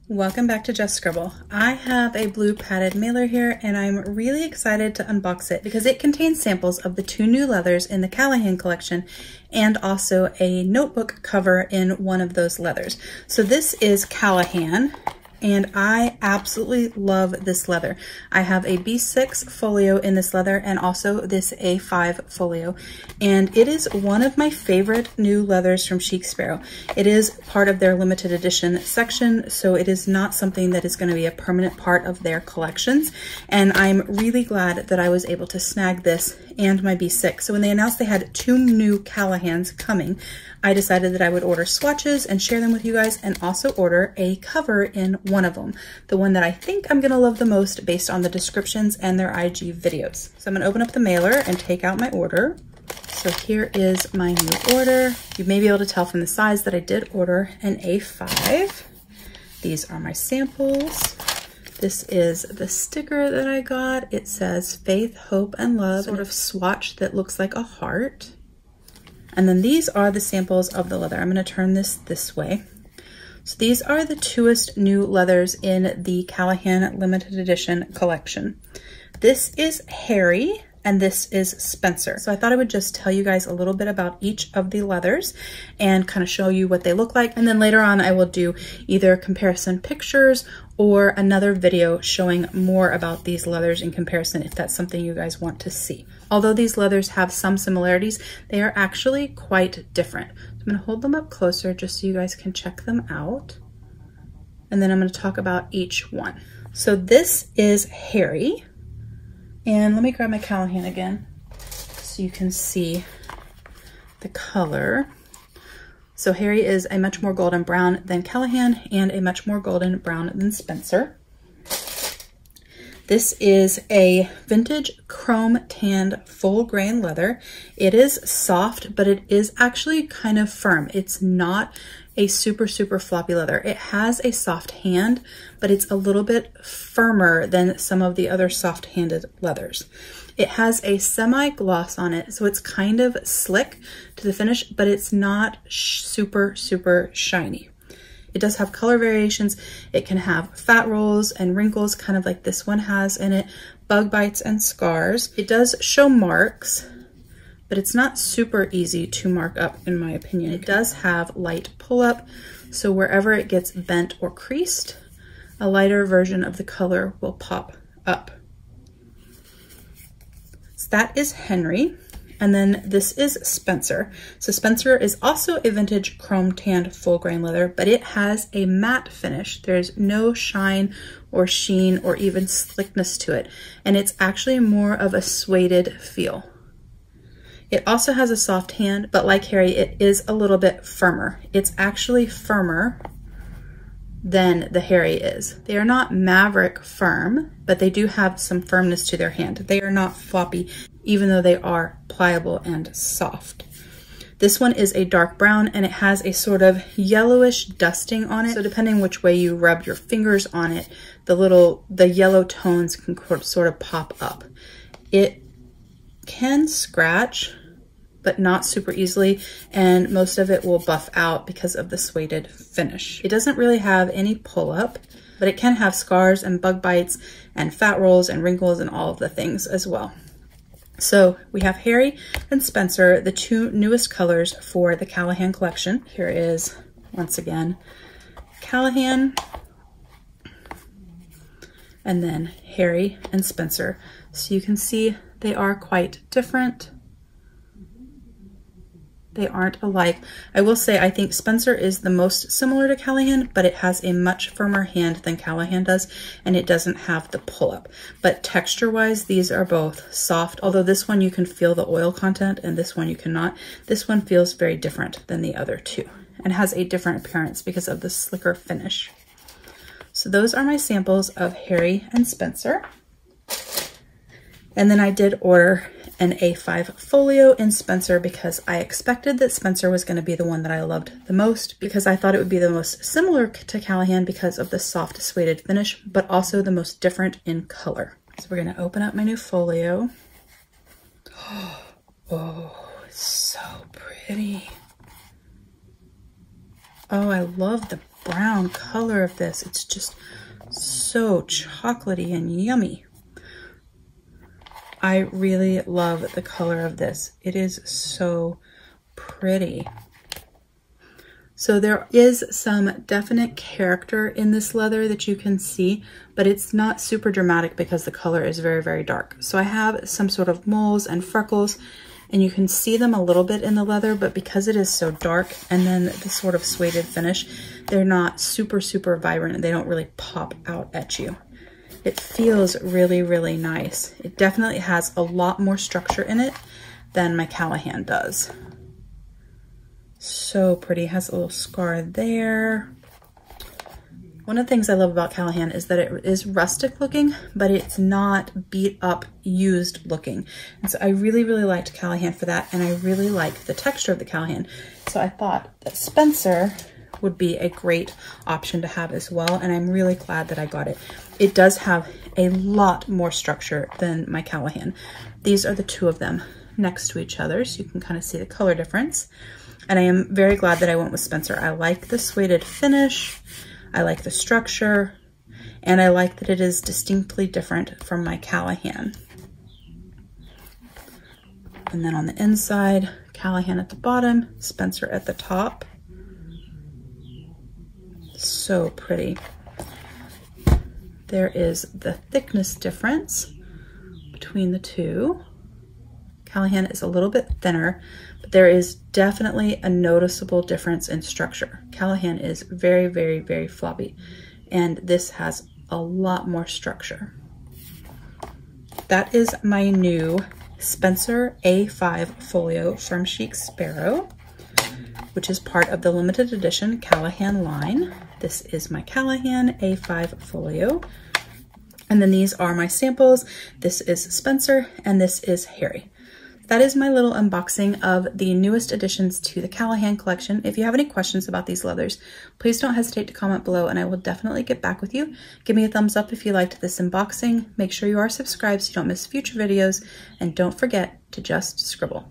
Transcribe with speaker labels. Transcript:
Speaker 1: Welcome back to Just Scribble. I have a blue padded mailer here and I'm really excited to unbox it because it contains samples of the 2 new leathers in the Callahan collection and also a notebook cover in one of those leathers. So this is Callahan and I absolutely love this leather. I have a B6 folio in this leather and also this A5 folio, and it is one of my favorite new leathers from Chic Sparrow. It is part of their limited edition section, so it is not something that is going to be a permanent part of their collections, and I'm really glad that I was able to snag this and my B6. So when they announced they had 2 new Callahans coming, I decided that I would order swatches and share them with you guys, and also order a cover in one of them, the one that I think I'm gonna love the most based on the descriptions and their IG videos. So I'm gonna open up the mailer and take out my order. So here is my new order. You may be able to tell from the size that I did order an A5. These are my samples. This is the sticker that I got. It says faith, hope, and love, sort of swatch that looks like a heart. And then these are the samples of the leather. I'm gonna turn this way. So these are the 2est new leathers in the Callahan limited edition collection. This is Harry and this is Spencer. So I thought I would just tell you guys a little bit about each of the leathers and kind of show you what they look like. And then later on I will do either comparison pictures or another video showing more about these leathers in comparison if that's something you guys want to see. Although these leathers have some similarities, they are actually quite different. So I'm gonna hold them up closer just so you guys can check them out. And then I'm gonna talk about each one. So this is Harry. And let me grab my Callahan again so you can see the color. So Harry is a much more golden brown than Callahan and a much more golden brown than Spencer. This is a vintage chrome tanned full grain leather. It is soft, but it is actually kind of firm. It's not a super floppy leather. It has a soft hand, but it's a little bit firmer than some of the other soft-handed leathers. It has a semi-gloss on it, so it's kind of slick to the finish, but it's not super shiny. It does have color variations. It can have fat rolls and wrinkles, kind of like this one has in it, bug bites and scars. It does show marks, but it's not super easy to mark up in my opinion. It does have light pull-up, so wherever it gets bent or creased, a lighter version of the color will pop up. So that is Henry. And then this is Spencer. So Spencer is also a vintage chrome tanned full grain leather, but it has a matte finish. There's no shine or sheen or even slickness to it. And it's actually more of a suede feel. It also has a soft hand, but like Harry, it is a little bit firmer. It's actually firmer than the Harry is. They are not maverick firm, but they do have some firmness to their hand. They are not floppy, even though they are pliable and soft. This one is a dark brown and it has a sort of yellowish dusting on it. So depending which way you rub your fingers on it, the yellow tones can sort of pop up. It can scratch, but not super easily, and most of it will buff out because of the suede finish. It doesn't really have any pull-up, but it can have scars and bug bites and fat rolls and wrinkles and all of the things as well. So we have Harry and Spencer, the 2 newest colors for the Callahan collection. Here is, once again, Callahan, and then Harry and Spencer. So you can see they are quite different. They aren't alike. I will say I think Spencer is the most similar to Callahan, but it has a much firmer hand than Callahan does, and it doesn't have the pull-up. But texture-wise, these are both soft, although this one you can feel the oil content and this one you cannot. This one feels very different than the other 2 and has a different appearance because of the slicker finish. So those are my samples of Harry and Spencer. And then I did order an A5 folio in Spencer because I expected that Spencer was going to be the one that I loved the most, because I thought it would be the most similar to Callahan because of the soft suede finish, but also the most different in color. So we're going to open up my new folio. Oh, it's so pretty. Oh, I love the brown color of this. It's just so chocolatey and yummy. I really love the color of this. It is so pretty. So there is some definite character in this leather that you can see, but it's not super dramatic because the color is very, very dark. So I have some sort of moles and freckles, and you can see them a little bit in the leather, but because it is so dark and then the sort of suede finish, they're not super, super vibrant. They don't really pop out at you. It feels really, really nice. It definitely has a lot more structure in it than my Callahan does. So pretty. Has a little scar there. One of the things I love about Callahan is that it is rustic looking, but it's not beat up, used looking. And so I really, really liked Callahan for that, and I really like the texture of the Callahan. So I thought that Spencer would be a great option to have as well, and I'm really glad that I got it. It does have a lot more structure than my Callahan. These are the two of them next to each other, so you can kind of see the color difference. And I am very glad that I went with Spencer. I like the suede finish, I like the structure, and I like that it is distinctly different from my Callahan. And then on the inside, Callahan at the bottom, Spencer at the top. So pretty. There is the thickness difference between the two. Callahan is a little bit thinner, but there is definitely a noticeable difference in structure. Callahan is very, very, very floppy, and this has a lot more structure. That is my new Spencer A5 Folio from Chic Sparrow, which is part of the limited edition Callahan line. This is my Callahan A5 Folio. And then these are my samples. This is Spencer, and this is Harry. That is my little unboxing of the newest additions to the Callahan collection. If you have any questions about these leathers, please don't hesitate to comment below, and I will definitely get back with you. Give me a thumbs up if you liked this unboxing. Make sure you are subscribed so you don't miss future videos, and don't forget to just scribble.